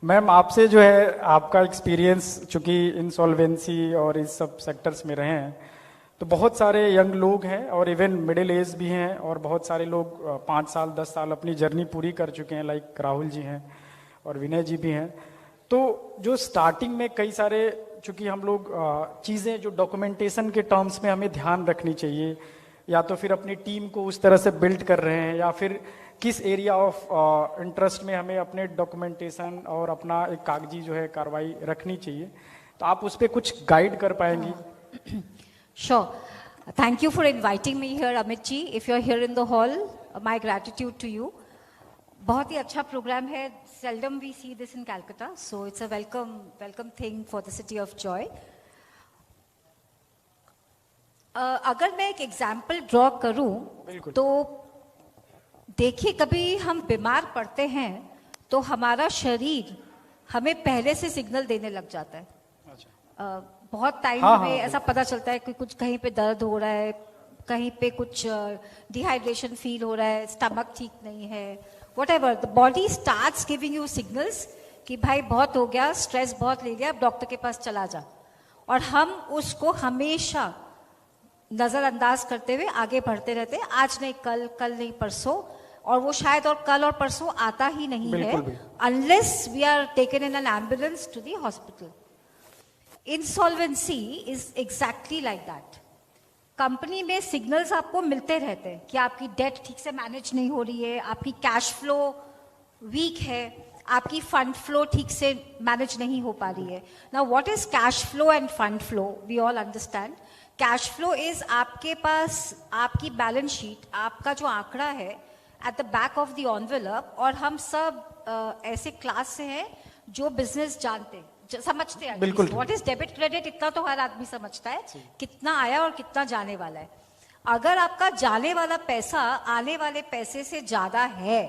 Ma'am आपसे जो है आपका एक्सपीरियंस चूंकि इंसॉल्वेंसी और इस सब सेक्टर्स में रहे हैं, तो बहुत सारे यंग लोग हैं और इवन मिडिल एज भी हैं और बहुत सारे लोग 5 साल 10 साल अपनी जर्नी पूरी कर चुके हैं, लाइक राहुल जी हैं और विनय जी भी हैं। तो जो स्टार्टिंग में कई सारे, चूंकि हम लोग चीज़ें जो डॉक्यूमेंटेशन के टर्म्स में हमें ध्यान रखनी चाहिए, या तो फिर अपनी टीम को उस तरह से बिल्ड कर रहे हैं, या फिर किस एरिया ऑफ इंटरेस्ट में हमें अपने डॉक्यूमेंटेशन और अपना एक कागजी जो है कार्रवाई रखनी चाहिए, तो आप उस पर कुछ गाइड कर पाएंगी? Sure. Thank you for inviting me here, Amit ji. If you're here in the hall, my gratitude to you. बहुत ही अच्छा प्रोग्राम है. Seldom we see this in Calcutta, so it's a welcome thing for the city of joy. अगर मैं एक example draw करूं, तो देखिए, कभी हम बीमार पड़ते हैं तो हमारा शरीर हमें पहले से सिग्नल देने लग जाता है. बहुत टाइम में ऐसा पता चलता है कि कुछ कहीं पे दर्द हो रहा है, कहीं पे कुछ डिहाइड्रेशन फील हो रहा है, स्टमक ठीक नहीं है, whatever. The body starts giving you signals कि भाई बहुत हो गया, स्ट्रेस बहुत ले लिया, अब डॉक्टर के पास चला जा. और हम उसको हमेशा नजरअंदाज करते हुए आगे बढ़ते रहते हैं. आज नहीं कल, कल नहीं परसों, और वो शायद और कल और परसों आता ही नहीं है unless we are taken in an ambulance to the hospital. Insolvency is exactly like that. Company में सिग्नल्स आपको मिलते रहते हैं कि आपकी डेट ठीक से मैनेज नहीं हो रही है, आपकी कैश फ्लो वीक है, आपकी फंड फ्लो ठीक से मैनेज नहीं हो पा रही है. Now what is cash flow and fund flow? We all understand. Cash flow is आपके पास आपकी बैलेंस शीट, आपका जो आंकड़ा है at the back of the envelope. और हम सब ऐसे क्लास से हैं जो बिजनेस जानते हैं, समझते हैं. बिल्कुल. व्हाट इज डेबिट क्रेडिट इतना तो हर आदमी समझता है, कितना आया और कितना जाने वाला है. अगर आपका जाने वाला पैसा आने वाले पैसे से ज्यादा है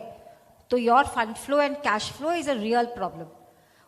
तो your fund flow and cash flow is a real problem.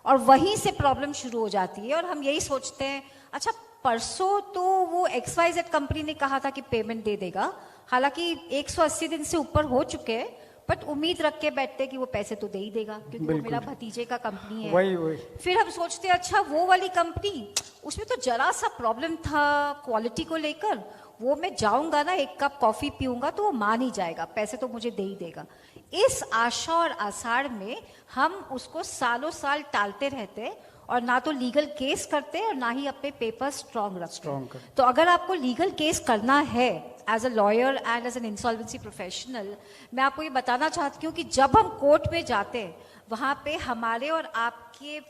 और वहीं से प्रॉब्लम शुरू हो जाती है. और हम यही सोचते हैं, अच्छा परसों तो वो XYZ कंपनी ने कहा था कि पेमेंट दे देगा, हालांकि 180 दिन से ऊपर हो चुके हैं, बट उम्मीद रख के बैठते कि वो पैसे तो दे ही देगा क्योंकि वो मेरा भतीजे का कंपनी है. वही. फिर हम सोचते हैं, अच्छा वो वाली कंपनी, उसमें तो जरा सा प्रॉब्लम था क्वालिटी को लेकर, वो मैं जाऊंगा ना, एक कप कॉफी पीऊंगा तो वो मान ही जाएगा, पैसे तो मुझे दे ही देगा. इस आशा और आसार में हम उसको सालों साल टालते रहते और ना तो लीगल केस करते और ना ही अपने पेपर स्ट्रॉन्ग रखते. तो अगर आपको लीगल केस करना है as a lawyer and as an insolvency professional, मैं आपको ये बताना चाहती हूँ कि जब हम कोर्ट में जाते हैं, वहां पे हमारे और आपके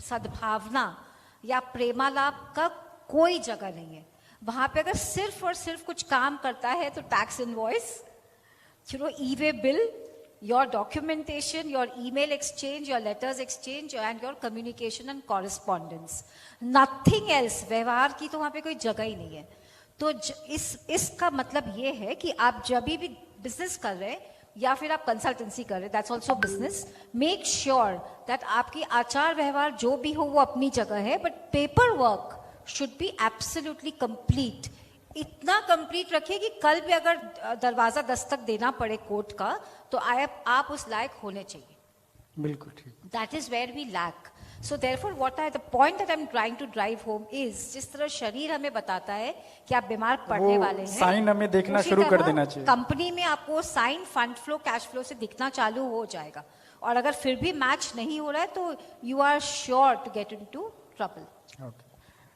सद्भावना या प्रेमालाप का कोई जगह नहीं है. वहां पे अगर सिर्फ और सिर्फ कुछ काम करता है तो tax invoice, e-way bill, your documentation, your email exchange, your letters exchange and your communication and correspondence. Nothing else. व्यवहार की तो वहाँ पे कोई जगह ही नहीं है. तो इसका मतलब ये है कि आप जब भी बिजनेस कर रहे हैं या फिर आप कंसल्टेंसी कर रहे हैं, that's also business, make sure that आपकी आचार व्यवहार जो भी हो वो अपनी जगह है, but paper work should be absolutely complete. इतना कंप्लीट रखिए कि कल भी अगर दरवाजा दस्तक देना पड़े कोर्ट का तो आप उस लायक होने चाहिए. बिल्कुल ठीक. That is where we lack. So therefore what I the point that I am trying to drive home is, जिस तरह शरीर हमें बताता है कि आप बीमार पड़ने वाले हैं, साइन हमें देखना शुरू कर देना चाहिए. कंपनी में आपको sign fund flow cash flow से दिखना चालू हो जाएगा. और अगर फिर भी मैच नहीं हो रहा है तो you are sure to get into trouble. Okay.